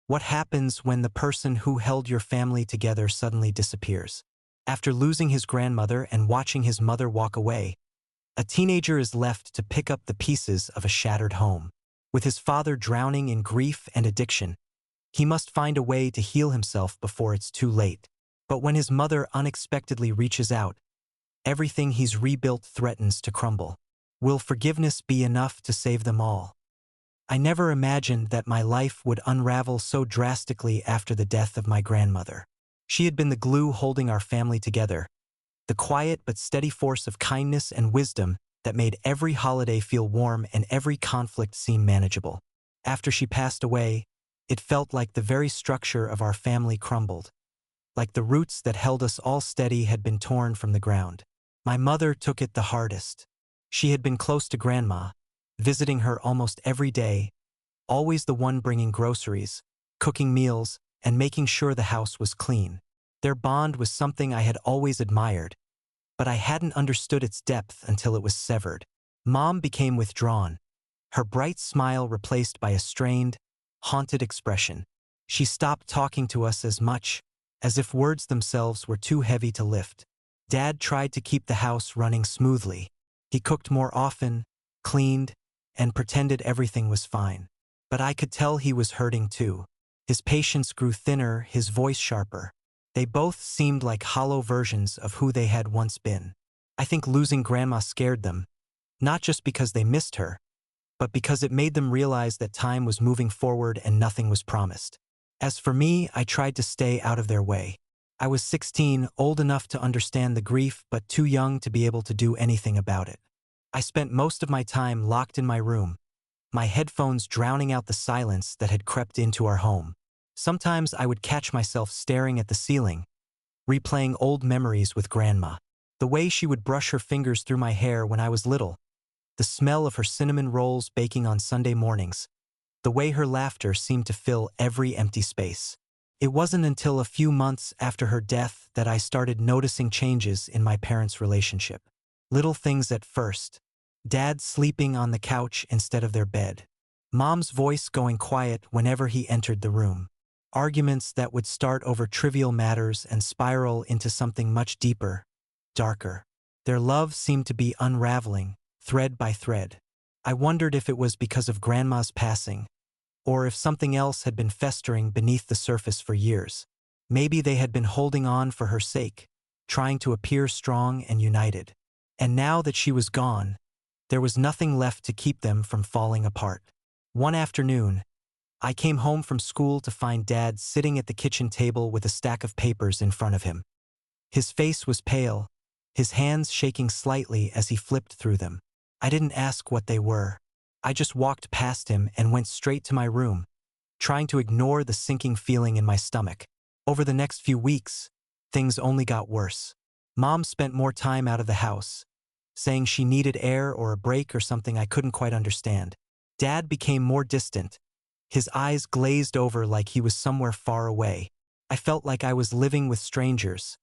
What happens when the person who held your family together suddenly disappears? After losing his grandmother and watching his mother walk away, a teenager is left to pick up the pieces of a shattered home. With his father drowning in grief and addiction, he must find a way to heal himself before it's too late. But when his mother unexpectedly reaches out, everything he's rebuilt threatens to crumble. Will forgiveness be enough to save them all? I never imagined that my life would unravel so drastically after the death of my grandmother. She had been the glue holding our family together, the quiet but steady force of kindness and wisdom that made every holiday feel warm and every conflict seem manageable. After she passed away, it felt like the very structure of our family crumbled, like the roots that held us all steady had been torn from the ground. My mother took it the hardest. She had been close to Grandma, visiting her almost every day, always the one bringing groceries, cooking meals, and making sure the house was clean. Their bond was something I had always admired, but I hadn't understood its depth until it was severed. Mom became withdrawn, her bright smile replaced by a strained, haunted expression. She stopped talking to us as much, as if words themselves were too heavy to lift. Dad tried to keep the house running smoothly. He cooked more often, cleaned, and pretended everything was fine. But I could tell he was hurting too. His patience grew thinner, his voice sharper. They both seemed like hollow versions of who they had once been. I think losing Grandma scared them, not just because they missed her, but because it made them realize that time was moving forward and nothing was promised. As for me, I tried to stay out of their way. I was 16, old enough to understand the grief, but too young to be able to do anything about it. I spent most of my time locked in my room, my headphones drowning out the silence that had crept into our home. Sometimes I would catch myself staring at the ceiling, replaying old memories with Grandma. The way she would brush her fingers through my hair when I was little, the smell of her cinnamon rolls baking on Sunday mornings, the way her laughter seemed to fill every empty space. It wasn't until a few months after her death that I started noticing changes in my parents' relationship. Little things at first. Dad sleeping on the couch instead of their bed. Mom's voice going quiet whenever he entered the room. Arguments that would start over trivial matters and spiral into something much deeper, darker. Their love seemed to be unraveling, thread by thread. I wondered if it was because of Grandma's passing, or if something else had been festering beneath the surface for years. Maybe they had been holding on for her sake, trying to appear strong and united. And now that she was gone, there was nothing left to keep them from falling apart. One afternoon, I came home from school to find Dad sitting at the kitchen table with a stack of papers in front of him. His face was pale, his hands shaking slightly as he flipped through them. I didn't ask what they were. I just walked past him and went straight to my room, trying to ignore the sinking feeling in my stomach. Over the next few weeks, things only got worse. Mom spent more time out of the house, saying she needed air or a break or something I couldn't quite understand. Dad became more distant, his eyes glazed over like he was somewhere far away. I felt like I was living with strangers,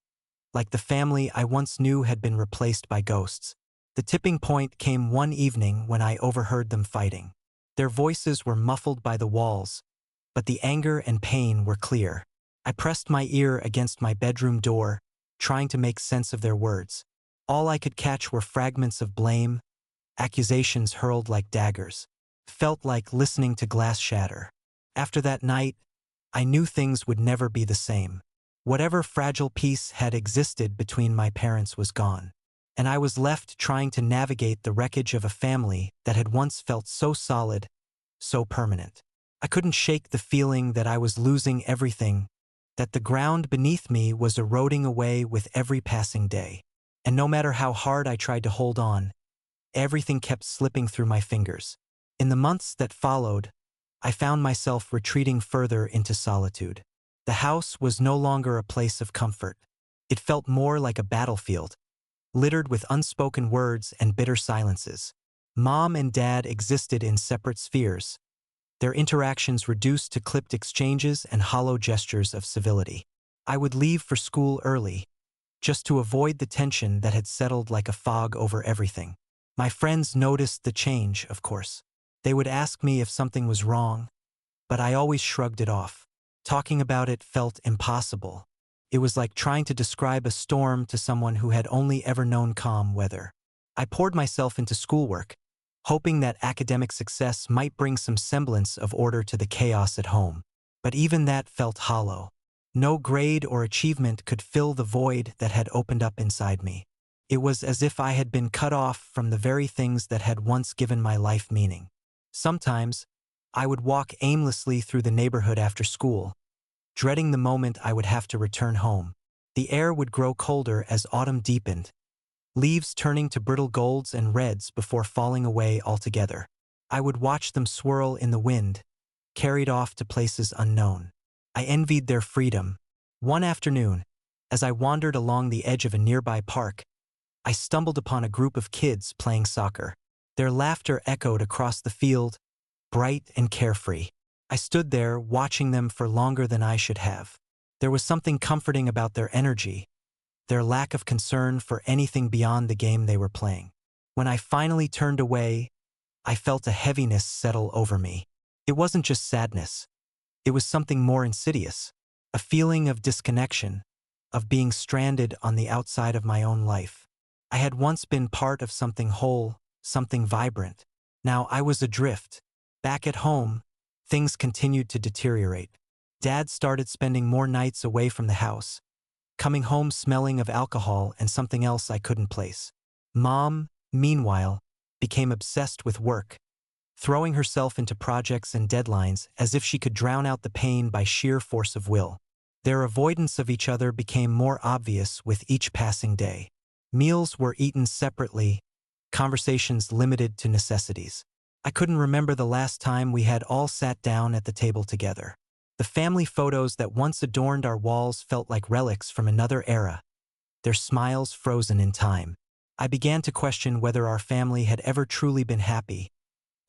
like the family I once knew had been replaced by ghosts. The tipping point came one evening when I overheard them fighting. Their voices were muffled by the walls, but the anger and pain were clear. I pressed my ear against my bedroom door, trying to make sense of their words. All I could catch were fragments of blame, accusations hurled like daggers. Felt like listening to glass shatter. After that night, I knew things would never be the same. Whatever fragile peace had existed between my parents was gone, and I was left trying to navigate the wreckage of a family that had once felt so solid, so permanent. I couldn't shake the feeling that I was losing everything, that the ground beneath me was eroding away with every passing day. And no matter how hard I tried to hold on, everything kept slipping through my fingers. In the months that followed, I found myself retreating further into solitude. The house was no longer a place of comfort. It felt more like a battlefield, littered with unspoken words and bitter silences. Mom and Dad existed in separate spheres, their interactions reduced to clipped exchanges and hollow gestures of civility. I would leave for school early, just to avoid the tension that had settled like a fog over everything. My friends noticed the change, of course. They would ask me if something was wrong, but I always shrugged it off. Talking about it felt impossible. It was like trying to describe a storm to someone who had only ever known calm weather. I poured myself into schoolwork, hoping that academic success might bring some semblance of order to the chaos at home. But even that felt hollow. No grade or achievement could fill the void that had opened up inside me. It was as if I had been cut off from the very things that had once given my life meaning. Sometimes, I would walk aimlessly through the neighborhood after school, dreading the moment I would have to return home. The air would grow colder as autumn deepened, leaves turning to brittle golds and reds before falling away altogether. I would watch them swirl in the wind, carried off to places unknown. I envied their freedom. One afternoon, as I wandered along the edge of a nearby park, I stumbled upon a group of kids playing soccer. Their laughter echoed across the field, bright and carefree. I stood there watching them for longer than I should have. There was something comforting about their energy, their lack of concern for anything beyond the game they were playing. When I finally turned away, I felt a heaviness settle over me. It wasn't just sadness. It was something more insidious, a feeling of disconnection, of being stranded on the outside of my own life. I had once been part of something whole, something vibrant. Now I was adrift. Back at home, things continued to deteriorate. Dad started spending more nights away from the house, coming home smelling of alcohol and something else I couldn't place. Mom, meanwhile, became obsessed with work, throwing herself into projects and deadlines as if she could drown out the pain by sheer force of will. Their avoidance of each other became more obvious with each passing day. Meals were eaten separately, conversations limited to necessities. I couldn't remember the last time we had all sat down at the table together. The family photos that once adorned our walls felt like relics from another era, their smiles frozen in time. I began to question whether our family had ever truly been happy,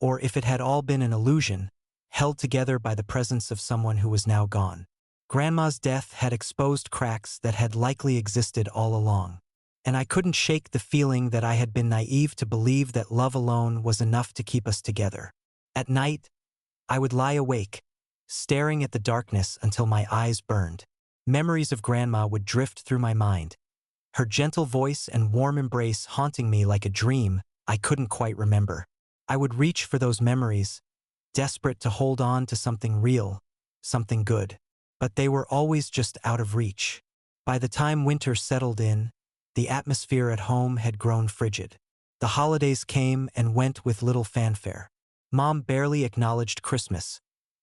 or if it had all been an illusion, held together by the presence of someone who was now gone. Grandma's death had exposed cracks that had likely existed all along, and I couldn't shake the feeling that I had been naive to believe that love alone was enough to keep us together. At night, I would lie awake, staring at the darkness until my eyes burned. Memories of Grandma would drift through my mind, her gentle voice and warm embrace haunting me like a dream I couldn't quite remember. I would reach for those memories, desperate to hold on to something real, something good. But they were always just out of reach. By the time winter settled in, the atmosphere at home had grown frigid. The holidays came and went with little fanfare. Mom barely acknowledged Christmas.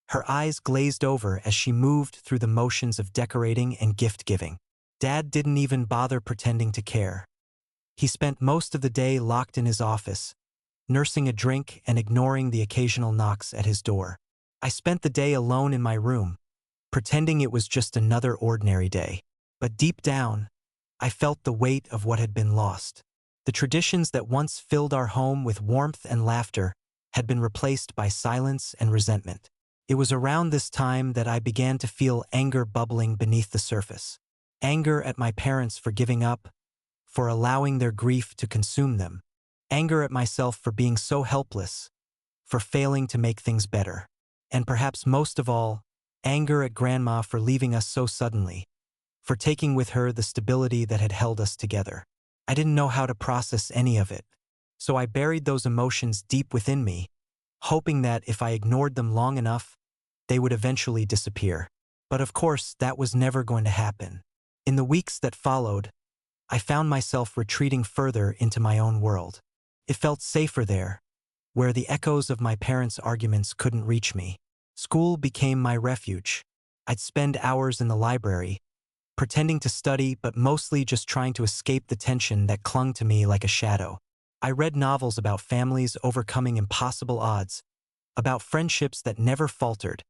Her eyes glazed over as she moved through the motions of decorating and gift-giving. Dad didn't even bother pretending to care. He spent most of the day locked in his office, nursing a drink and ignoring the occasional knocks at his door. I spent the day alone in my room, pretending it was just another ordinary day. But deep down, I felt the weight of what had been lost. The traditions that once filled our home with warmth and laughter had been replaced by silence and resentment. It was around this time that I began to feel anger bubbling beneath the surface. Anger at my parents for giving up, for allowing their grief to consume them. Anger at myself for being so helpless, for failing to make things better. And perhaps most of all, anger at Grandma for leaving us so suddenly, for taking with her the stability that had held us together. I didn't know how to process any of it, so I buried those emotions deep within me, hoping that if I ignored them long enough, they would eventually disappear. But of course, that was never going to happen. In the weeks that followed, I found myself retreating further into my own world. It felt safer there, where the echoes of my parents' arguments couldn't reach me. School became my refuge. I'd spend hours in the library, pretending to study but mostly just trying to escape the tension that clung to me like a shadow. I read novels about families overcoming impossible odds, about friendships that never faltered,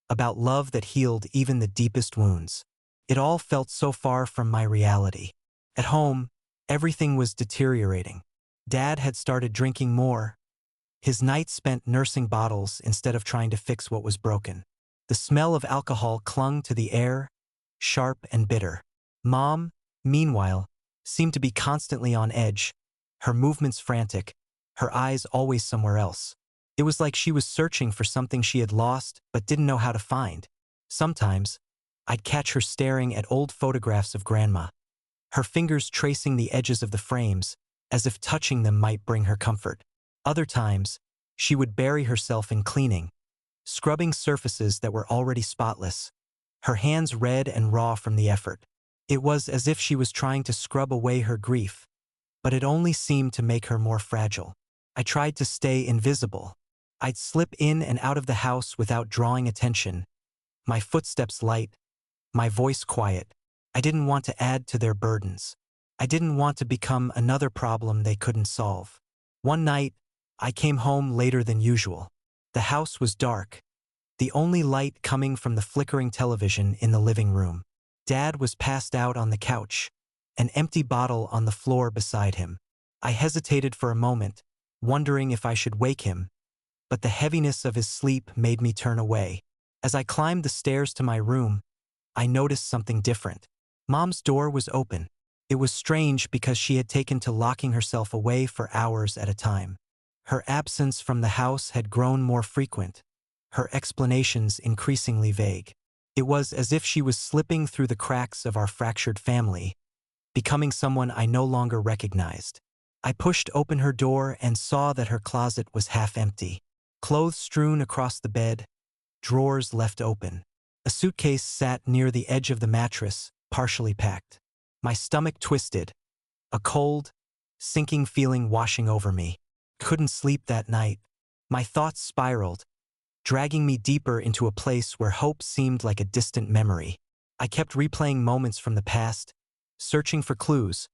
about love that healed even the deepest wounds. It all felt so far from my reality. At home, everything was deteriorating. Dad had started drinking more, his nights spent nursing bottles instead of trying to fix what was broken. The smell of alcohol clung to the air, sharp and bitter. Mom, meanwhile, seemed to be constantly on edge, her movements frantic, her eyes always somewhere else. It was like she was searching for something she had lost but didn't know how to find. Sometimes, I'd catch her staring at old photographs of Grandma, her fingers tracing the edges of the frames, as if touching them might bring her comfort. Other times, she would bury herself in cleaning, scrubbing surfaces that were already spotless, her hands red and raw from the effort. It was as if she was trying to scrub away her grief, but it only seemed to make her more fragile. I tried to stay invisible. I'd slip in and out of the house without drawing attention, my footsteps light, my voice quiet. I didn't want to add to their burdens. I didn't want to become another problem they couldn't solve. One night, I came home later than usual. The house was dark, the only light coming from the flickering television in the living room. Dad was passed out on the couch, an empty bottle on the floor beside him. I hesitated for a moment, wondering if I should wake him, but the heaviness of his sleep made me turn away. As I climbed the stairs to my room, I noticed something different. Mom's door was open. It was strange because she had taken to locking herself away for hours at a time. Her absence from the house had grown more frequent, her explanations increasingly vague. It was as if she was slipping through the cracks of our fractured family, becoming someone I no longer recognized. I pushed open her door and saw that her closet was half empty. Clothes strewn across the bed, drawers left open. A suitcase sat near the edge of the mattress, partially packed. My stomach twisted, a cold, sinking feeling washing over me. Couldn't sleep that night. My thoughts spiraled, dragging me deeper into a place where hope seemed like a distant memory. I kept replaying moments from the past, searching for clues,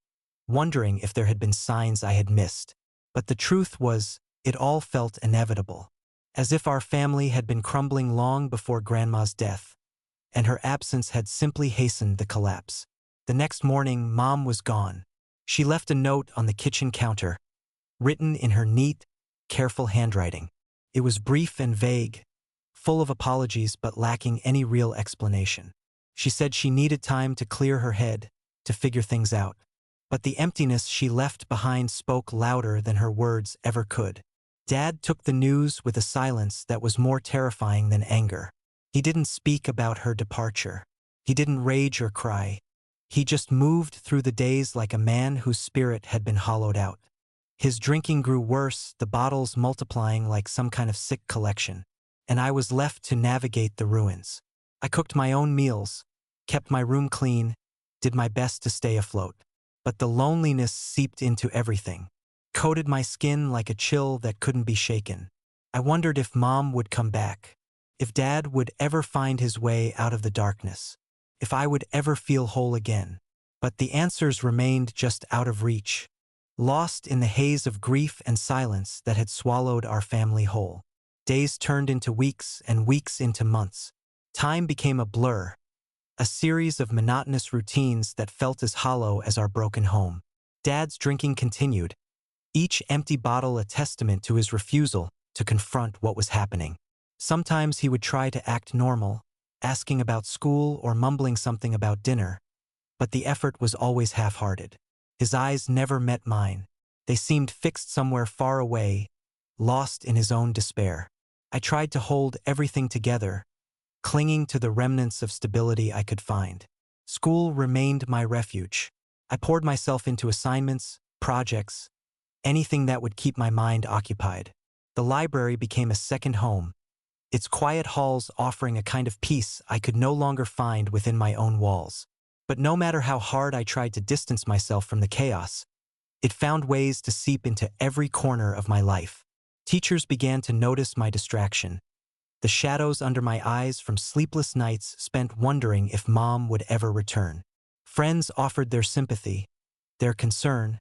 wondering if there had been signs I had missed. But the truth was, it all felt inevitable, as if our family had been crumbling long before Grandma's death, and her absence had simply hastened the collapse. The next morning, Mom was gone. She left a note on the kitchen counter, written in her neat, careful handwriting. It was brief and vague, full of apologies but lacking any real explanation. She said she needed time to clear her head, to figure things out. But the emptiness she left behind spoke louder than her words ever could. Dad took the news with a silence that was more terrifying than anger. He didn't speak about her departure. He didn't rage or cry. He just moved through the days like a man whose spirit had been hollowed out. His drinking grew worse, the bottles multiplying like some kind of sick collection, and I was left to navigate the ruins. I cooked my own meals, kept my room clean, did my best to stay afloat. But the loneliness seeped into everything, coated my skin like a chill that couldn't be shaken. I wondered if Mom would come back, if Dad would ever find his way out of the darkness, if I would ever feel whole again. But the answers remained just out of reach, lost in the haze of grief and silence that had swallowed our family whole. Days turned into weeks and weeks into months. Time became a blur, a series of monotonous routines that felt as hollow as our broken home. Dad's drinking continued, each empty bottle a testament to his refusal to confront what was happening. Sometimes he would try to act normal, asking about school or mumbling something about dinner, but the effort was always half-hearted. His eyes never met mine. They seemed fixed somewhere far away, lost in his own despair. I tried to hold everything together, clinging to the remnants of stability I could find. School remained my refuge. I poured myself into assignments, projects, anything that would keep my mind occupied. The library became a second home, its quiet halls offering a kind of peace I could no longer find within my own walls. But no matter how hard I tried to distance myself from the chaos, it found ways to seep into every corner of my life. Teachers began to notice my distraction, the shadows under my eyes from sleepless nights spent wondering if Mom would ever return. Friends offered their sympathy, their concern,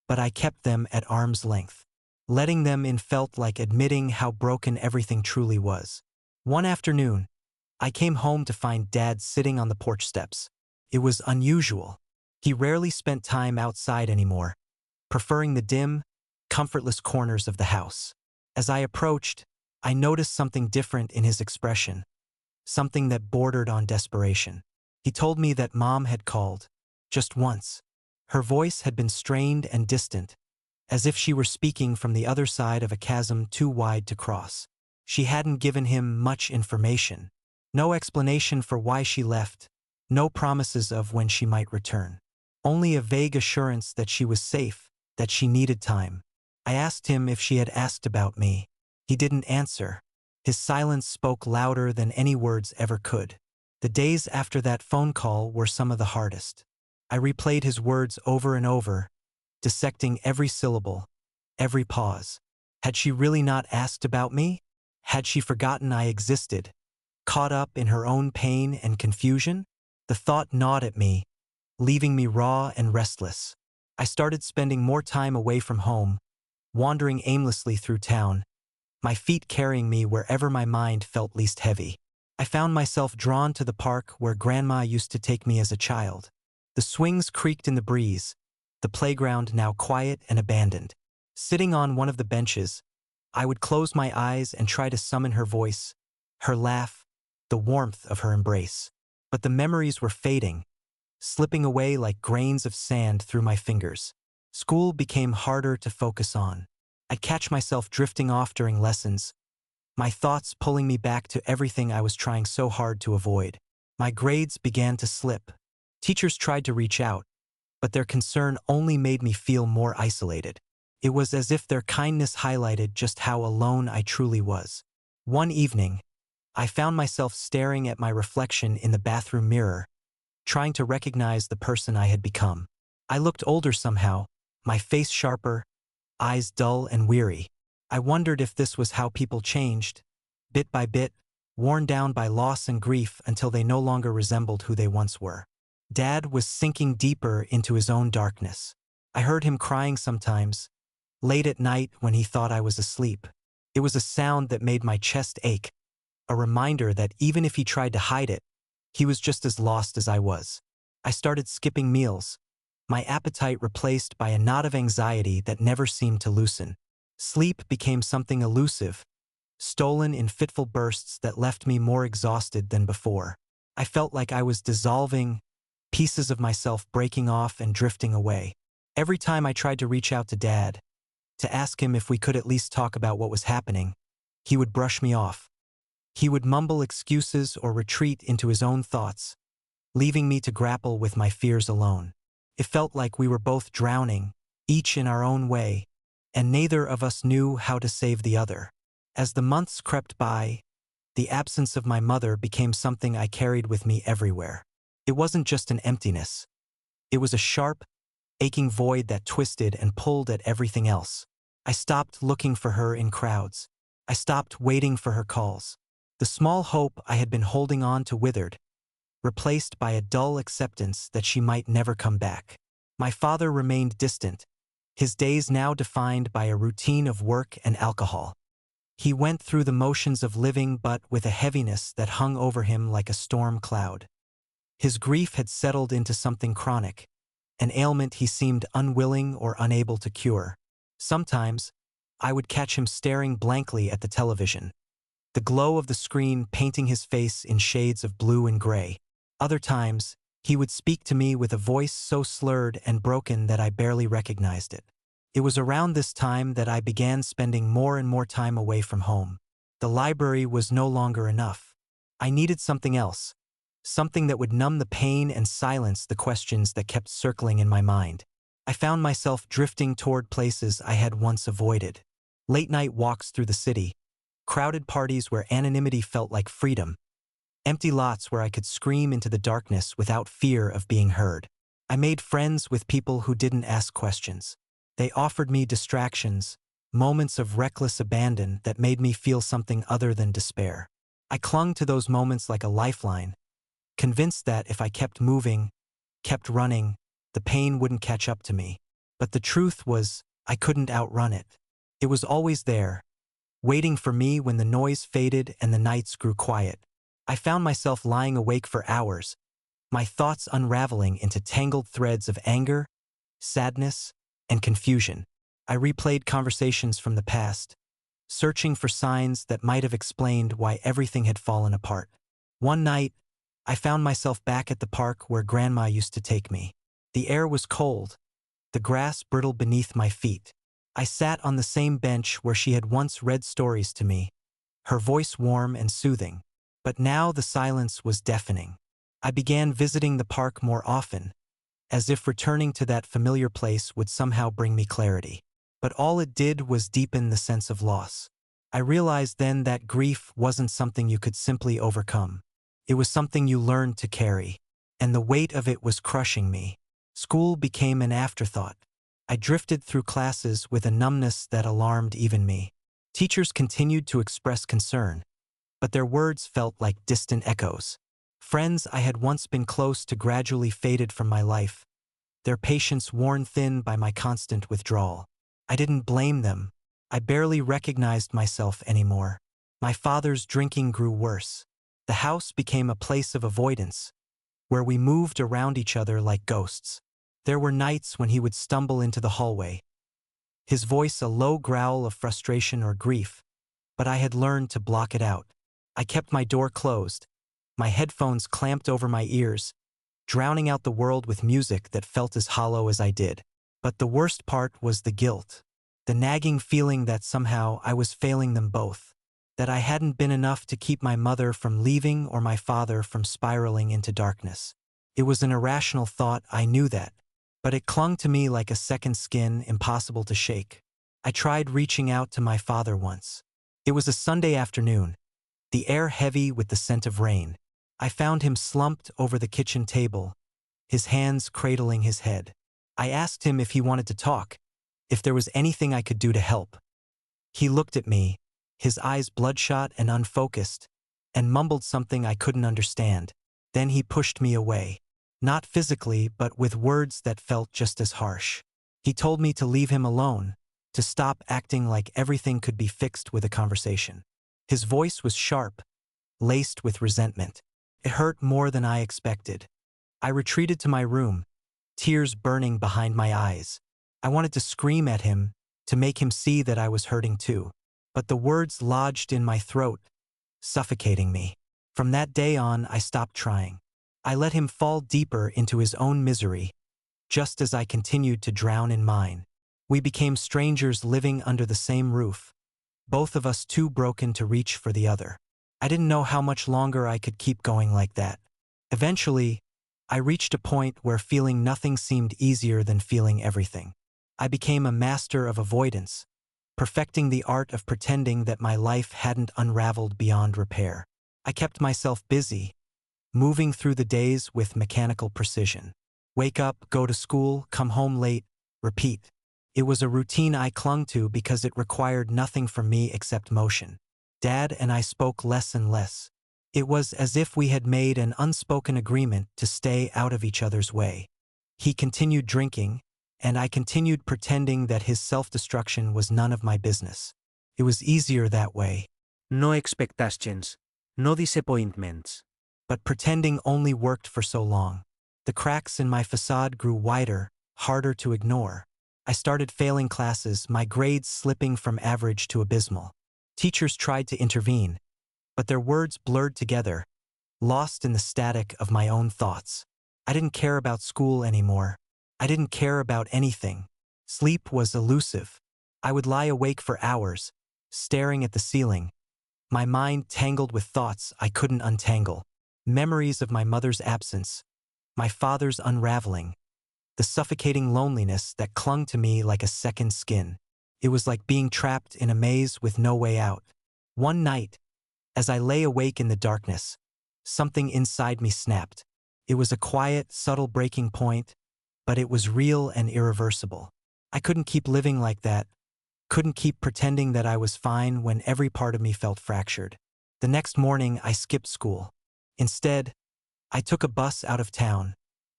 but I kept them at arm's length. Letting them in felt like admitting how broken everything truly was. One afternoon, I came home to find Dad sitting on the porch steps. It was unusual. He rarely spent time outside anymore, preferring the dim, comfortless corners of the house. As I approached, I noticed something different in his expression, something that bordered on desperation. He told me that Mom had called, just once. Her voice had been strained and distant, as if she were speaking from the other side of a chasm too wide to cross. She hadn't given him much information. No explanation for why she left, no promises of when she might return. Only a vague assurance that she was safe, that she needed time. I asked him if she had asked about me. He didn't answer. His silence spoke louder than any words ever could. The days after that phone call were some of the hardest. I replayed his words over and over, dissecting every syllable, every pause. Had she really not asked about me? Had she forgotten I existed, caught up in her own pain and confusion? The thought gnawed at me, leaving me raw and restless. I started spending more time away from home, wandering aimlessly through town, my feet carrying me wherever my mind felt least heavy. I found myself drawn to the park where Grandma used to take me as a child. The swings creaked in the breeze, the playground now quiet and abandoned. Sitting on one of the benches, I would close my eyes and try to summon her voice, her laugh, the warmth of her embrace. But the memories were fading, slipping away like grains of sand through my fingers. School became harder to focus on. I'd catch myself drifting off during lessons, my thoughts pulling me back to everything I was trying so hard to avoid. My grades began to slip. Teachers tried to reach out, but their concern only made me feel more isolated. It was as if their kindness highlighted just how alone I truly was. One evening, I found myself staring at my reflection in the bathroom mirror, trying to recognize the person I had become. I looked older somehow, my face sharper, eyes dull and weary. I wondered if this was how people changed, bit by bit, worn down by loss and grief until they no longer resembled who they once were. Dad was sinking deeper into his own darkness. I heard him crying sometimes, late at night when he thought I was asleep. It was a sound that made my chest ache, a reminder that even if he tried to hide it, he was just as lost as I was. I started skipping meals, my appetite replaced by a knot of anxiety that never seemed to loosen. Sleep became something elusive, stolen in fitful bursts that left me more exhausted than before. I felt like I was dissolving, pieces of myself breaking off and drifting away. Every time I tried to reach out to Dad, to ask him if we could at least talk about what was happening, he would brush me off. He would mumble excuses or retreat into his own thoughts, leaving me to grapple with my fears alone. It felt like we were both drowning, each in our own way, and neither of us knew how to save the other. As the months crept by, the absence of my mother became something I carried with me everywhere. It wasn't just an emptiness. It was a sharp, aching void that twisted and pulled at everything else. I stopped looking for her in crowds. I stopped waiting for her calls. The small hope I had been holding on to withered, replaced by a dull acceptance that she might never come back. My father remained distant, his days now defined by a routine of work and alcohol. He went through the motions of living but with a heaviness that hung over him like a storm cloud. His grief had settled into something chronic, an ailment he seemed unwilling or unable to cure. Sometimes, I would catch him staring blankly at the television, the glow of the screen painting his face in shades of blue and gray. Other times, he would speak to me with a voice so slurred and broken that I barely recognized it. It was around this time that I began spending more and more time away from home. The library was no longer enough. I needed something else, something that would numb the pain and silence the questions that kept circling in my mind. I found myself drifting toward places I had once avoided. Late-night walks through the city, crowded parties where anonymity felt like freedom, empty lots where I could scream into the darkness without fear of being heard. I made friends with people who didn't ask questions. They offered me distractions, moments of reckless abandon that made me feel something other than despair. I clung to those moments like a lifeline, convinced that if I kept moving, kept running, the pain wouldn't catch up to me. But the truth was, I couldn't outrun it. It was always there, waiting for me when the noise faded and the nights grew quiet. I found myself lying awake for hours, my thoughts unraveling into tangled threads of anger, sadness, and confusion. I replayed conversations from the past, searching for signs that might have explained why everything had fallen apart. One night, I found myself back at the park where Grandma used to take me. The air was cold, the grass brittle beneath my feet. I sat on the same bench where she had once read stories to me, her voice warm and soothing. But now the silence was deafening. I began visiting the park more often, as if returning to that familiar place would somehow bring me clarity. But all it did was deepen the sense of loss. I realized then that grief wasn't something you could simply overcome. It was something you learned to carry, and the weight of it was crushing me. School became an afterthought. I drifted through classes with a numbness that alarmed even me. Teachers continued to express concern, but their words felt like distant echoes. Friends I had once been close to gradually faded from my life, their patience worn thin by my constant withdrawal. I didn't blame them. I barely recognized myself anymore. My father's drinking grew worse. The house became a place of avoidance, where we moved around each other like ghosts. There were nights when he would stumble into the hallway, his voice a low growl of frustration or grief, but I had learned to block it out. I kept my door closed, my headphones clamped over my ears, drowning out the world with music that felt as hollow as I did. But the worst part was the guilt, the nagging feeling that somehow I was failing them both, that I hadn't been enough to keep my mother from leaving or my father from spiraling into darkness. It was an irrational thought, I knew that, but it clung to me like a second skin, impossible to shake. I tried reaching out to my father once. It was a Sunday afternoon, the air heavy with the scent of rain. I found him slumped over the kitchen table, his hands cradling his head. I asked him if he wanted to talk, if there was anything I could do to help. He looked at me, his eyes bloodshot and unfocused, and mumbled something I couldn't understand. Then he pushed me away. Not physically, but with words that felt just as harsh. He told me to leave him alone, to stop acting like everything could be fixed with a conversation. His voice was sharp, laced with resentment. It hurt more than I expected. I retreated to my room, tears burning behind my eyes. I wanted to scream at him, to make him see that I was hurting too. But the words lodged in my throat, suffocating me. From that day on, I stopped trying. I let him fall deeper into his own misery, just as I continued to drown in mine. We became strangers living under the same roof, both of us too broken to reach for the other. I didn't know how much longer I could keep going like that. Eventually, I reached a point where feeling nothing seemed easier than feeling everything. I became a master of avoidance, perfecting the art of pretending that my life hadn't unraveled beyond repair. I kept myself busy, moving through the days with mechanical precision. Wake up, go to school, come home late, repeat. It was a routine I clung to because it required nothing from me except motion. Dad and I spoke less and less. It was as if we had made an unspoken agreement to stay out of each other's way. He continued drinking, and I continued pretending that his self-destruction was none of my business. It was easier that way. No expectations, no disappointments. But pretending only worked for so long. The cracks in my facade grew wider, harder to ignore. I started failing classes, my grades slipping from average to abysmal. Teachers tried to intervene, but their words blurred together, lost in the static of my own thoughts. I didn't care about school anymore. I didn't care about anything. Sleep was elusive. I would lie awake for hours, staring at the ceiling, my mind tangled with thoughts I couldn't untangle. Memories of my mother's absence, my father's unraveling, the suffocating loneliness that clung to me like a second skin. It was like being trapped in a maze with no way out. One night, as I lay awake in the darkness, something inside me snapped. It was a quiet, subtle breaking point, but it was real and irreversible. I couldn't keep living like that, couldn't keep pretending that I was fine when every part of me felt fractured. The next morning, I skipped school. Instead, I took a bus out of town,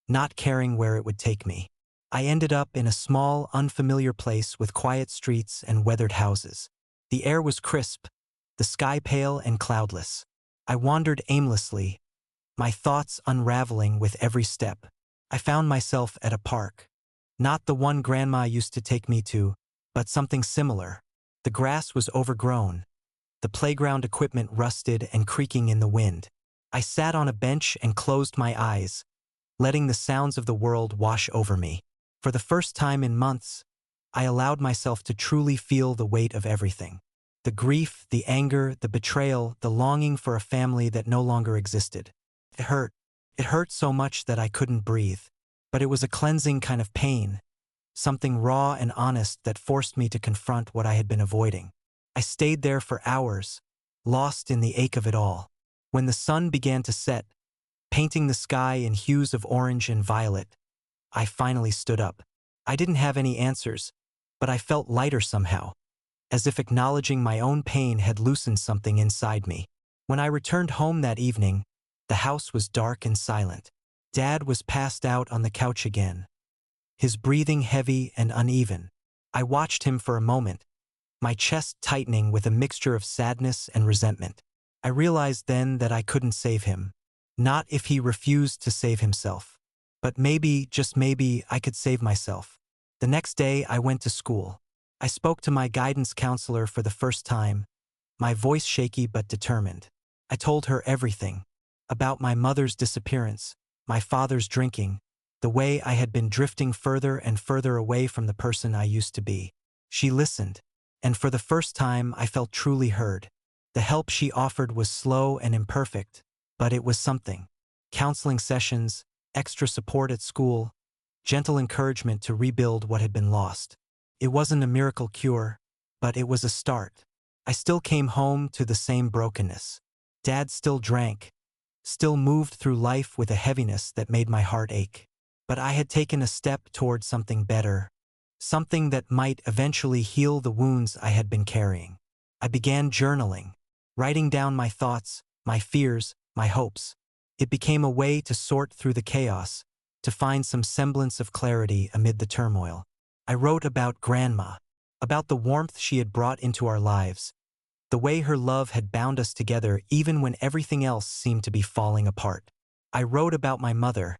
not caring where it would take me. I ended up in a small, unfamiliar place with quiet streets and weathered houses. The air was crisp, the sky pale and cloudless. I wandered aimlessly, my thoughts unraveling with every step. I found myself at a park. Not the one Grandma used to take me to, but something similar. The grass was overgrown, the playground equipment rusted and creaking in the wind. I sat on a bench and closed my eyes, letting the sounds of the world wash over me. For the first time in months, I allowed myself to truly feel the weight of everything. The grief, the anger, the betrayal, the longing for a family that no longer existed. It hurt. It hurt so much that I couldn't breathe. But it was a cleansing kind of pain, something raw and honest that forced me to confront what I had been avoiding. I stayed there for hours, lost in the ache of it all. When the sun began to set, painting the sky in hues of orange and violet, I finally stood up. I didn't have any answers, but I felt lighter somehow, as if acknowledging my own pain had loosened something inside me. When I returned home that evening, the house was dark and silent. Dad was passed out on the couch again, his breathing heavy and uneven. I watched him for a moment, my chest tightening with a mixture of sadness and resentment. I realized then that I couldn't save him. Not if he refused to save himself. But maybe, just maybe, I could save myself. The next day, I went to school. I spoke to my guidance counselor for the first time, my voice shaky but determined. I told her everything. About my mother's disappearance, my father's drinking, the way I had been drifting further and further away from the person I used to be. She listened, and for the first time I felt truly heard. The help she offered was slow and imperfect, but it was something. Counseling sessions, extra support at school, gentle encouragement to rebuild what had been lost. It wasn't a miracle cure, but it was a start. I still came home to the same brokenness. Dad still drank, still moved through life with a heaviness that made my heart ache. But I had taken a step toward something better, something that might eventually heal the wounds I had been carrying. I began journaling, writing down my thoughts, my fears, my hopes. It became a way to sort through the chaos, to find some semblance of clarity amid the turmoil. I wrote about Grandma, about the warmth she had brought into our lives, the way her love had bound us together even when everything else seemed to be falling apart. I wrote about my mother,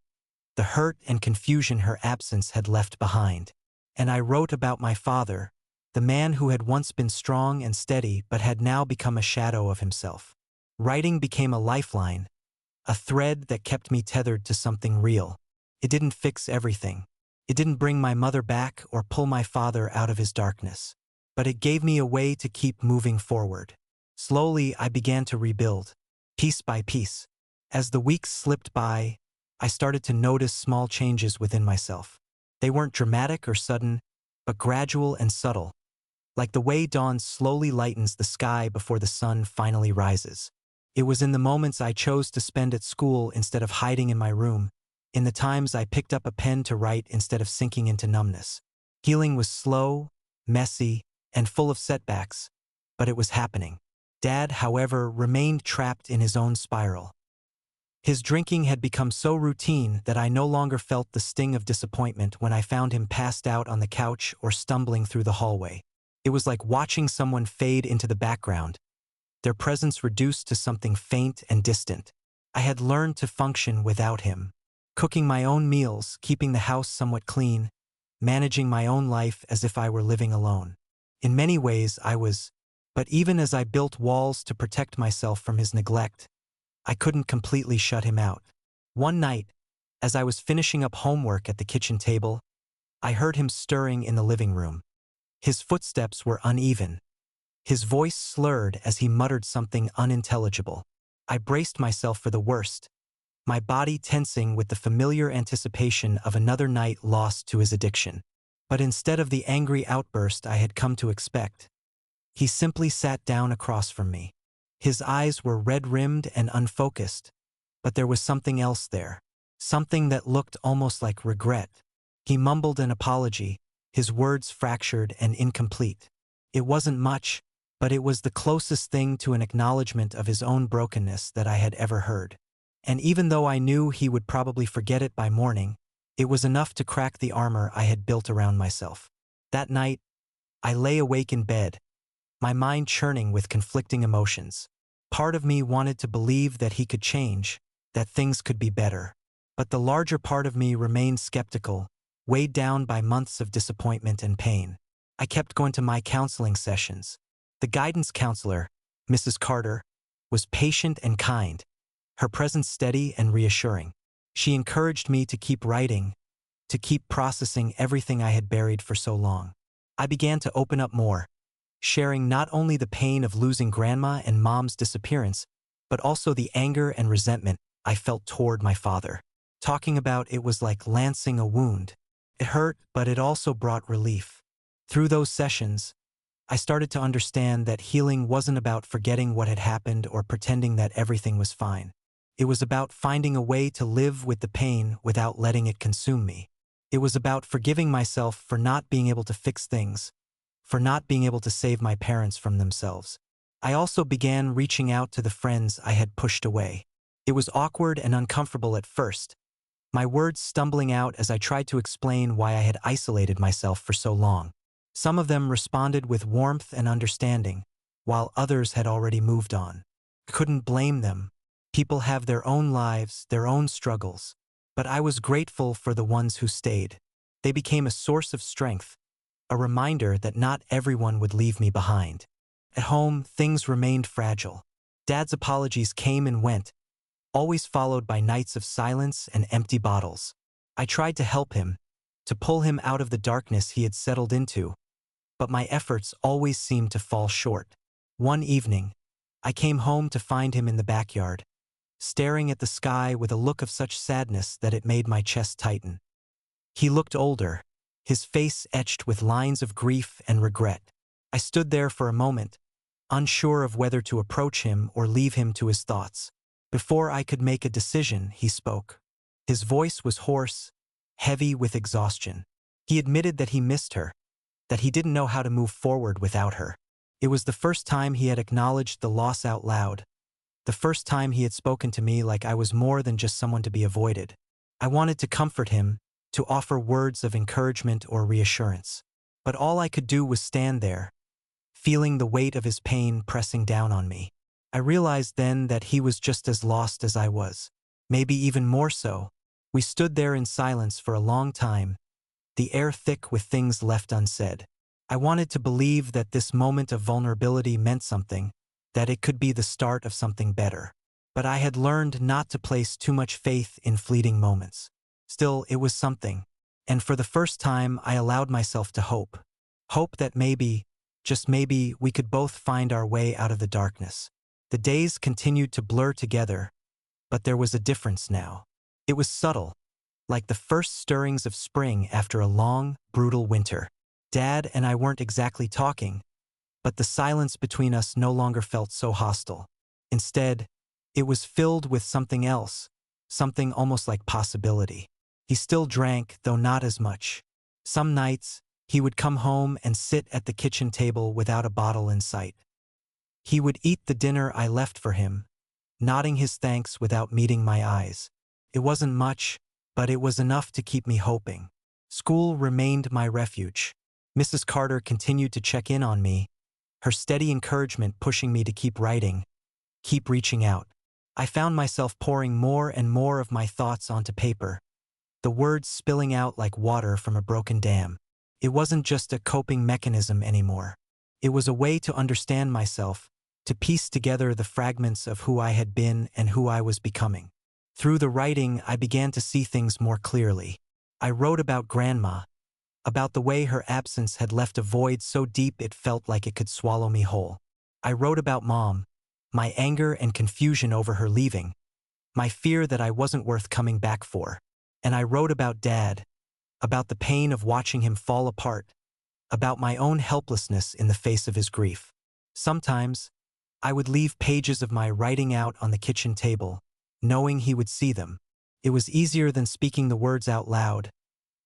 the hurt and confusion her absence had left behind. And I wrote about my father, the man who had once been strong and steady but had now become a shadow of himself. Writing became a lifeline, a thread that kept me tethered to something real. It didn't fix everything. It didn't bring my mother back or pull my father out of his darkness. But it gave me a way to keep moving forward. Slowly, I began to rebuild, piece by piece. As the weeks slipped by, I started to notice small changes within myself. They weren't dramatic or sudden, but gradual and subtle, like the way dawn slowly lightens the sky before the sun finally rises. It was in the moments I chose to spend at school instead of hiding in my room, in the times I picked up a pen to write instead of sinking into numbness. Healing was slow, messy, and full of setbacks, but it was happening. Dad, however, remained trapped in his own spiral. His drinking had become so routine that I no longer felt the sting of disappointment when I found him passed out on the couch or stumbling through the hallway. It was like watching someone fade into the background, their presence reduced to something faint and distant. I had learned to function without him, cooking my own meals, keeping the house somewhat clean, managing my own life as if I were living alone. In many ways, I was, but even as I built walls to protect myself from his neglect, I couldn't completely shut him out. One night, as I was finishing up homework at the kitchen table, I heard him stirring in the living room. His footsteps were uneven. His voice slurred as he muttered something unintelligible. I braced myself for the worst, my body tensing with the familiar anticipation of another night lost to his addiction. But instead of the angry outburst I had come to expect, he simply sat down across from me. His eyes were red-rimmed and unfocused, but there was something else there, something that looked almost like regret. He mumbled an apology, his words fractured and incomplete. It wasn't much, but it was the closest thing to an acknowledgement of his own brokenness that I had ever heard. And even though I knew he would probably forget it by morning, it was enough to crack the armor I had built around myself. That night, I lay awake in bed, my mind churning with conflicting emotions. Part of me wanted to believe that he could change, that things could be better. But the larger part of me remained skeptical, weighed down by months of disappointment and pain. I kept going to my counseling sessions. The guidance counselor, Mrs. Carter, was patient and kind, her presence steady and reassuring. She encouraged me to keep writing, to keep processing everything I had buried for so long. I began to open up more, sharing not only the pain of losing Grandma and Mom's disappearance, but also the anger and resentment I felt toward my father. Talking about it was like lancing a wound. It hurt, but it also brought relief. Through those sessions, I started to understand that healing wasn't about forgetting what had happened or pretending that everything was fine. It was about finding a way to live with the pain without letting it consume me. It was about forgiving myself for not being able to fix things, for not being able to save my parents from themselves. I also began reaching out to the friends I had pushed away. It was awkward and uncomfortable at first, my words stumbling out as I tried to explain why I had isolated myself for so long. Some of them responded with warmth and understanding, while others had already moved on. I couldn't blame them. People have their own lives, their own struggles. But I was grateful for the ones who stayed. They became a source of strength, a reminder that not everyone would leave me behind. At home, things remained fragile. Dad's apologies came and went, always followed by nights of silence and empty bottles. I tried to help him, to pull him out of the darkness he had settled into, but my efforts always seemed to fall short. One evening, I came home to find him in the backyard, staring at the sky with a look of such sadness that it made my chest tighten. He looked older, his face etched with lines of grief and regret. I stood there for a moment, unsure of whether to approach him or leave him to his thoughts. Before I could make a decision, he spoke. His voice was hoarse, heavy with exhaustion. He admitted that he missed her, that he didn't know how to move forward without her. It was the first time he had acknowledged the loss out loud, the first time he had spoken to me like I was more than just someone to be avoided. I wanted to comfort him, to offer words of encouragement or reassurance. But all I could do was stand there, feeling the weight of his pain pressing down on me. I realized then that he was just as lost as I was, maybe even more so. We stood there in silence for a long time, the air thick with things left unsaid. I wanted to believe that this moment of vulnerability meant something, that it could be the start of something better. But I had learned not to place too much faith in fleeting moments. Still, it was something, and for the first time I allowed myself to hope. Hope that maybe, just maybe, we could both find our way out of the darkness. The days continued to blur together, but there was a difference now. It was subtle, like the first stirrings of spring after a long, brutal winter. Dad and I weren't exactly talking, but the silence between us no longer felt so hostile. Instead, it was filled with something else, something almost like possibility. He still drank, though not as much. Some nights, he would come home and sit at the kitchen table without a bottle in sight. He would eat the dinner I left for him, nodding his thanks without meeting my eyes. It wasn't much, but it was enough to keep me hoping. School remained my refuge. Mrs. Carter continued to check in on me, her steady encouragement pushing me to keep writing, keep reaching out. I found myself pouring more and more of my thoughts onto paper, the words spilling out like water from a broken dam. It wasn't just a coping mechanism anymore. It was a way to understand myself, to piece together the fragments of who I had been and who I was becoming. Through the writing, I began to see things more clearly. I wrote about Grandma, about the way her absence had left a void so deep it felt like it could swallow me whole. I wrote about Mom, my anger and confusion over her leaving, my fear that I wasn't worth coming back for. And I wrote about Dad, about the pain of watching him fall apart, about my own helplessness in the face of his grief. Sometimes, I would leave pages of my writing out on the kitchen table, knowing he would see them. It was easier than speaking the words out loud,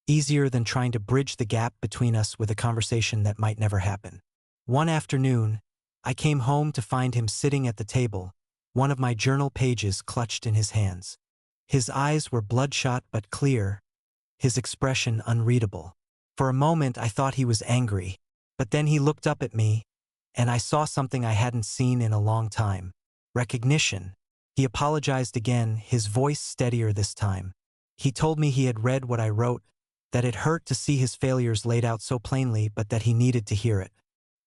easier than trying to bridge the gap between us with a conversation that might never happen. One afternoon, I came home to find him sitting at the table, one of my journal pages clutched in his hands. His eyes were bloodshot but clear, his expression unreadable. For a moment I thought he was angry, but then he looked up at me, and I saw something I hadn't seen in a long time. Recognition. He apologized again, his voice steadier this time. He told me he had read what I wrote, that it hurt to see his failures laid out so plainly, but that he needed to hear it.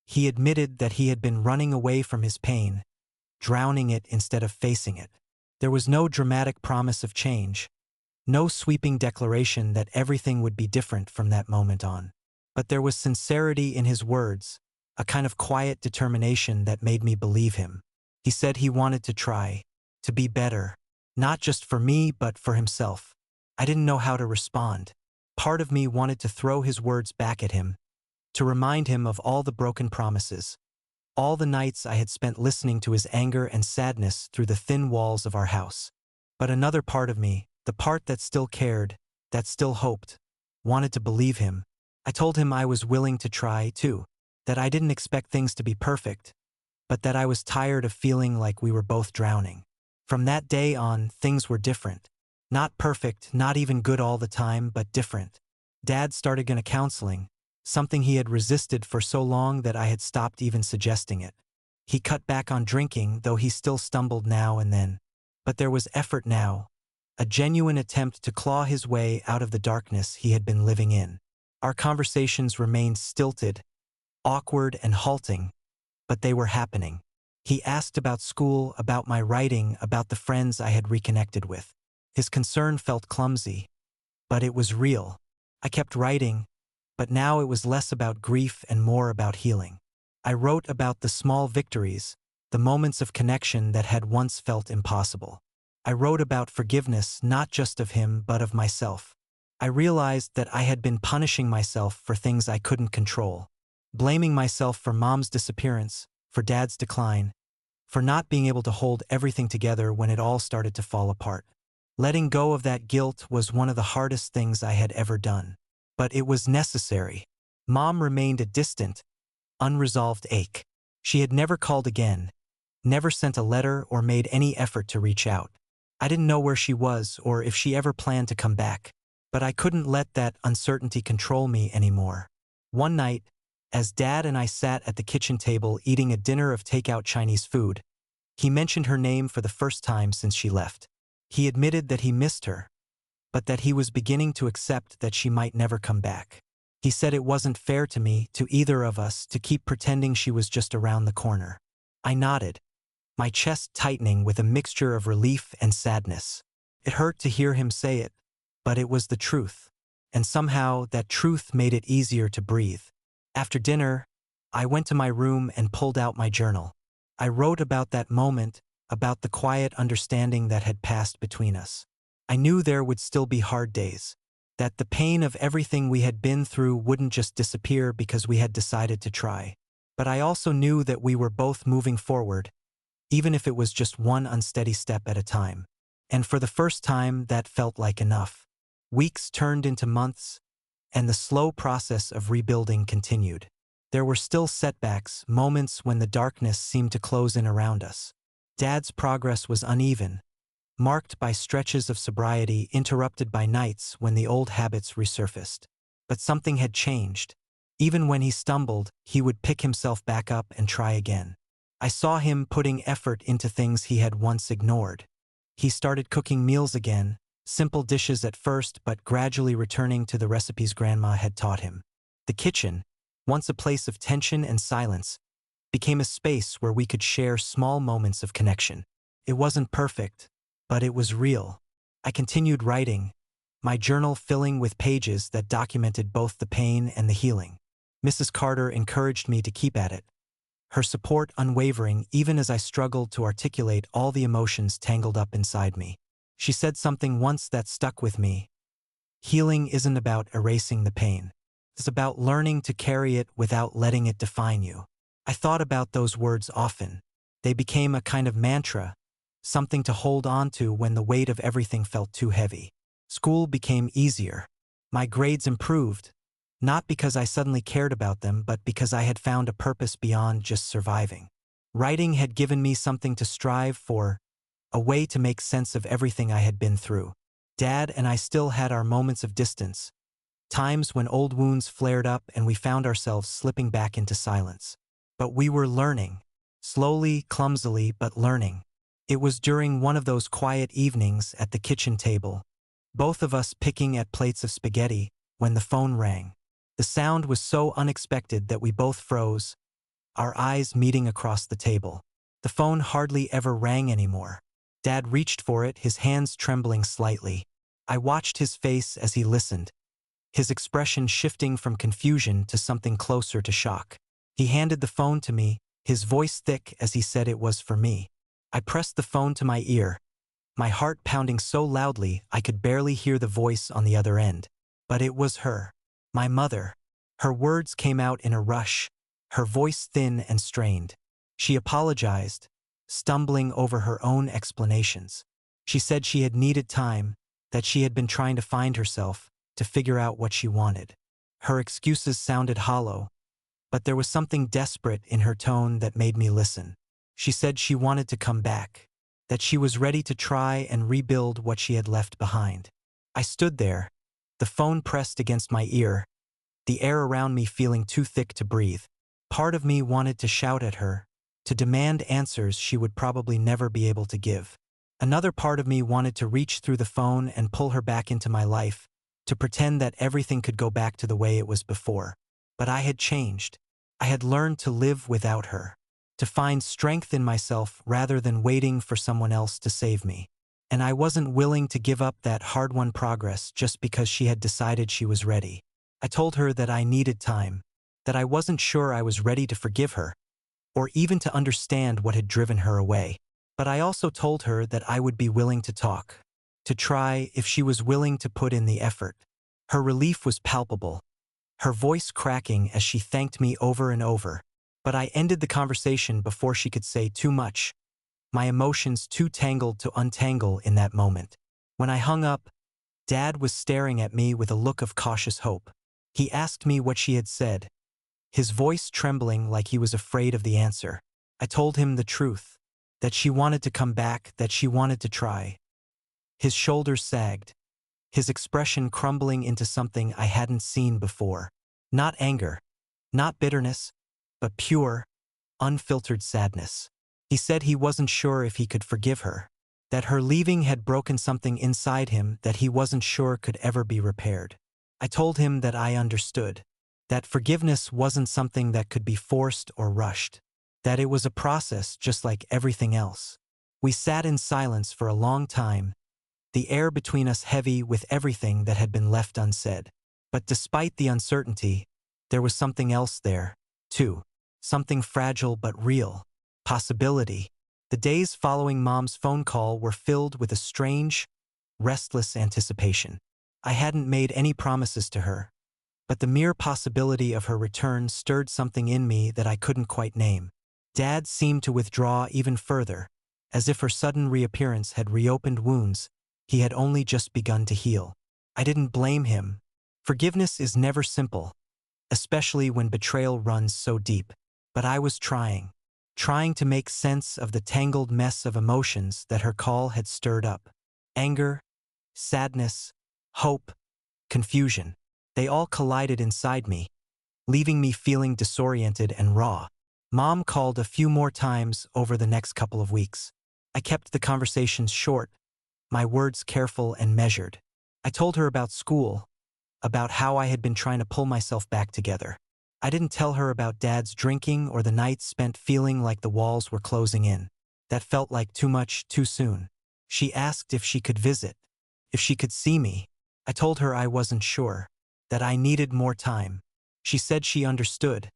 He admitted that he had been running away from his pain, drowning it instead of facing it. There was no dramatic promise of change, no sweeping declaration that everything would be different from that moment on. But there was sincerity in his words, a kind of quiet determination that made me believe him. He said he wanted to try, to be better, not just for me but for himself. I didn't know how to respond. Part of me wanted to throw his words back at him, to remind him of all the broken promises, all the nights I had spent listening to his anger and sadness through the thin walls of our house. But another part of me, the part that still cared, that still hoped, wanted to believe him. I told him I was willing to try, too, that I didn't expect things to be perfect, but that I was tired of feeling like we were both drowning. From that day on, things were different. Not perfect, not even good all the time, but different. Dad started going to counseling, something he had resisted for so long that I had stopped even suggesting it. He cut back on drinking, though he still stumbled now and then. But there was effort now, a genuine attempt to claw his way out of the darkness he had been living in. Our conversations remained stilted, awkward and halting, but they were happening. He asked about school, about my writing, about the friends I had reconnected with. His concern felt clumsy, but it was real. I kept writing, but now it was less about grief and more about healing. I wrote about the small victories, the moments of connection that had once felt impossible. I wrote about forgiveness, not just of him, but of myself. I realized that I had been punishing myself for things I couldn't control, blaming myself for Mom's disappearance, for Dad's decline, for not being able to hold everything together when it all started to fall apart. Letting go of that guilt was one of the hardest things I had ever done. But it was necessary. Mom remained a distant, unresolved ache. She had never called again, never sent a letter or made any effort to reach out. I didn't know where she was or if she ever planned to come back, but I couldn't let that uncertainty control me anymore. One night, as Dad and I sat at the kitchen table eating a dinner of takeout Chinese food, he mentioned her name for the first time since she left. He admitted that he missed her, but that he was beginning to accept that she might never come back. He said it wasn't fair to me, to either of us, to keep pretending she was just around the corner. I nodded, my chest tightening with a mixture of relief and sadness. It hurt to hear him say it, but it was the truth, and somehow that truth made it easier to breathe. After dinner, I went to my room and pulled out my journal. I wrote about that moment, about the quiet understanding that had passed between us. I knew there would still be hard days, that the pain of everything we had been through wouldn't just disappear because we had decided to try. But I also knew that we were both moving forward, even if it was just one unsteady step at a time. And for the first time, that felt like enough. Weeks turned into months, and the slow process of rebuilding continued. There were still setbacks, moments when the darkness seemed to close in around us. Dad's progress was uneven, marked by stretches of sobriety interrupted by nights when the old habits resurfaced. But something had changed. Even when he stumbled, he would pick himself back up and try again. I saw him putting effort into things he had once ignored. He started cooking meals again, simple dishes at first but gradually returning to the recipes Grandma had taught him. The kitchen, once a place of tension and silence, became a space where we could share small moments of connection. It wasn't perfect, but it was real. I continued writing, my journal filling with pages that documented both the pain and the healing. Mrs. Carter encouraged me to keep at it, her support unwavering even as I struggled to articulate all the emotions tangled up inside me. She said something once that stuck with me. Healing isn't about erasing the pain. It's about learning to carry it without letting it define you. I thought about those words often. They became a kind of mantra, something to hold on to when the weight of everything felt too heavy. School became easier. My grades improved, not because I suddenly cared about them, but because I had found a purpose beyond just surviving. Writing had given me something to strive for, a way to make sense of everything I had been through. Dad and I still had our moments of distance, times when old wounds flared up and we found ourselves slipping back into silence. But we were learning, slowly, clumsily, but learning. It was during one of those quiet evenings at the kitchen table, both of us picking at plates of spaghetti, when the phone rang. The sound was so unexpected that we both froze, our eyes meeting across the table. The phone hardly ever rang anymore. Dad reached for it, his hands trembling slightly. I watched his face as he listened, his expression shifting from confusion to something closer to shock. He handed the phone to me, his voice thick as he said it was for me. I pressed the phone to my ear, my heart pounding so loudly I could barely hear the voice on the other end. But it was her, my mother. Her words came out in a rush, her voice thin and strained. She apologized, stumbling over her own explanations. She said she had needed time, that she had been trying to find herself, to figure out what she wanted. Her excuses sounded hollow, but there was something desperate in her tone that made me listen. She said she wanted to come back, that she was ready to try and rebuild what she had left behind. I stood there, the phone pressed against my ear, the air around me feeling too thick to breathe. Part of me wanted to shout at her, to demand answers she would probably never be able to give. Another part of me wanted to reach through the phone and pull her back into my life, to pretend that everything could go back to the way it was before. But I had changed. I had learned to live without her, to find strength in myself rather than waiting for someone else to save me. And I wasn't willing to give up that hard-won progress just because she had decided she was ready. I told her that I needed time, that I wasn't sure I was ready to forgive her, or even to understand what had driven her away. But I also told her that I would be willing to talk, to try if she was willing to put in the effort. Her relief was palpable, her voice cracking as she thanked me over and over. But I ended the conversation before she could say too much, my emotions too tangled to untangle in that moment. When I hung up, Dad was staring at me with a look of cautious hope. He asked me what she had said, his voice trembling like he was afraid of the answer. I told him the truth, that she wanted to come back, that she wanted to try. His shoulders sagged, his expression crumbling into something I hadn't seen before. Not anger, not bitterness, but pure, unfiltered sadness. He said he wasn't sure if he could forgive her, that her leaving had broken something inside him that he wasn't sure could ever be repaired. I told him that I understood, that forgiveness wasn't something that could be forced or rushed, that it was a process just like everything else. We sat in silence for a long time, the air between us heavy with everything that had been left unsaid. But despite the uncertainty, there was something else there, too. Something fragile but real. Possibility. The days following Mom's phone call were filled with a strange, restless anticipation. I hadn't made any promises to her, but the mere possibility of her return stirred something in me that I couldn't quite name. Dad seemed to withdraw even further, as if her sudden reappearance had reopened wounds he had only just begun to heal. I didn't blame him. Forgiveness is never simple, especially when betrayal runs so deep. But I was trying to make sense of the tangled mess of emotions that her call had stirred up. Anger, sadness, hope, confusion. They all collided inside me, leaving me feeling disoriented and raw. Mom called a few more times over the next couple of weeks. I kept the conversations short, my words careful and measured. I told her about school, about how I had been trying to pull myself back together. I didn't tell her about Dad's drinking or the nights spent feeling like the walls were closing in. That felt like too much, too soon. She asked if she could visit, if she could see me. I told her I wasn't sure, that I needed more time. She said she understood,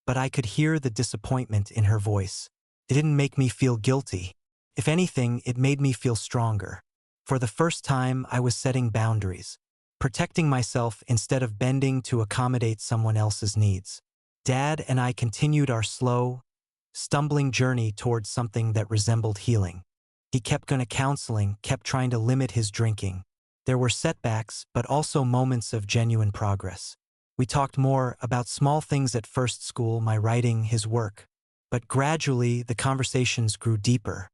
but I could hear the disappointment in her voice. It didn't make me feel guilty. If anything, it made me feel stronger. For the first time, I was setting boundaries, protecting myself instead of bending to accommodate someone else's needs. Dad and I continued our slow, stumbling journey towards something that resembled healing. He kept going to counseling, kept trying to limit his drinking. There were setbacks, but also moments of genuine progress. We talked more about small things at first: school, my writing, his work. But gradually, the conversations grew deeper.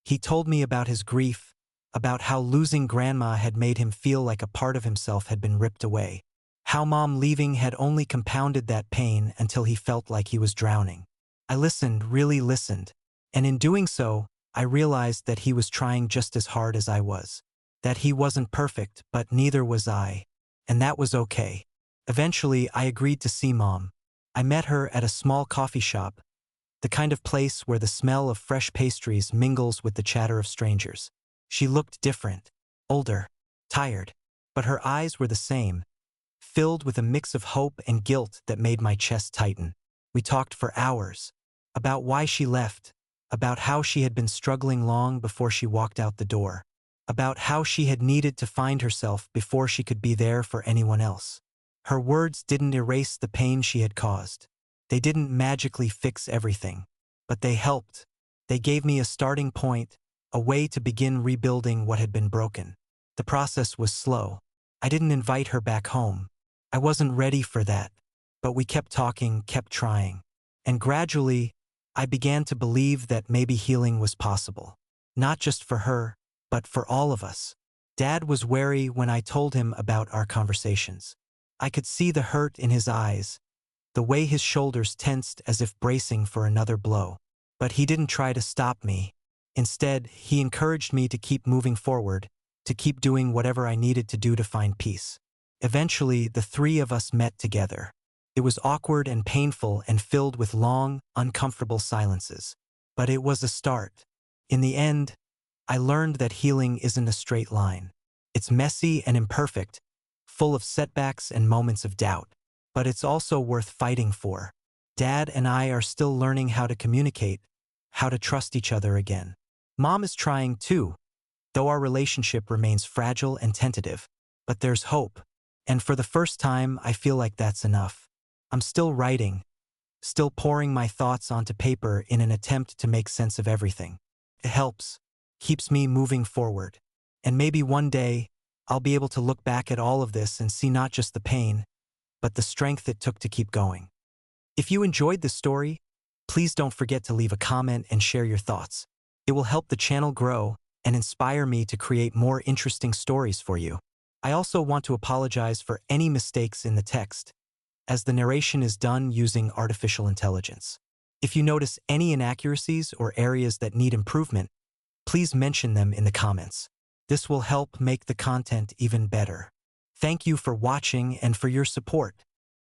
He told me about his grief, about how losing Grandma had made him feel like a part of himself had been ripped away. How Mom leaving had only compounded that pain until he felt like he was drowning. I listened, really listened. And in doing so, I realized that he was trying just as hard as I was. That he wasn't perfect, but neither was I. And that was okay. Eventually, I agreed to see Mom. I met her at a small coffee shop, the kind of place where the smell of fresh pastries mingles with the chatter of strangers. She looked different, older, tired, but her eyes were the same, filled with a mix of hope and guilt that made my chest tighten. We talked for hours about why she left, about how she had been struggling long before she walked out the door, about how she had needed to find herself before she could be there for anyone else. Her words didn't erase the pain she had caused. They didn't magically fix everything, but they helped. They gave me a starting point, a way to begin rebuilding what had been broken. The process was slow. I didn't invite her back home. I wasn't ready for that. But we kept talking, kept trying. And gradually, I began to believe that maybe healing was possible. Not just for her, but for all of us. Dad was wary when I told him about our conversations. I could see the hurt in his eyes, the way his shoulders tensed as if bracing for another blow. But he didn't try to stop me. Instead, he encouraged me to keep moving forward, to keep doing whatever I needed to do to find peace. Eventually, the three of us met together. It was awkward and painful and filled with long, uncomfortable silences. But it was a start. In the end, I learned that healing isn't a straight line. It's messy and imperfect, full of setbacks and moments of doubt. But it's also worth fighting for. Dad and I are still learning how to communicate, how to trust each other again. Mom is trying too, though our relationship remains fragile and tentative. But there's hope. And for the first time, I feel like that's enough. I'm still writing, still pouring my thoughts onto paper in an attempt to make sense of everything. It helps, keeps me moving forward. And maybe one day, I'll be able to look back at all of this and see not just the pain, but the strength it took to keep going. If you enjoyed this story, please don't forget to leave a comment and share your thoughts. It will help the channel grow and inspire me to create more interesting stories for you. I also want to apologize for any mistakes in the text, as the narration is done using artificial intelligence. If you notice any inaccuracies or areas that need improvement, please mention them in the comments. This will help make the content even better. Thank you for watching and for your support.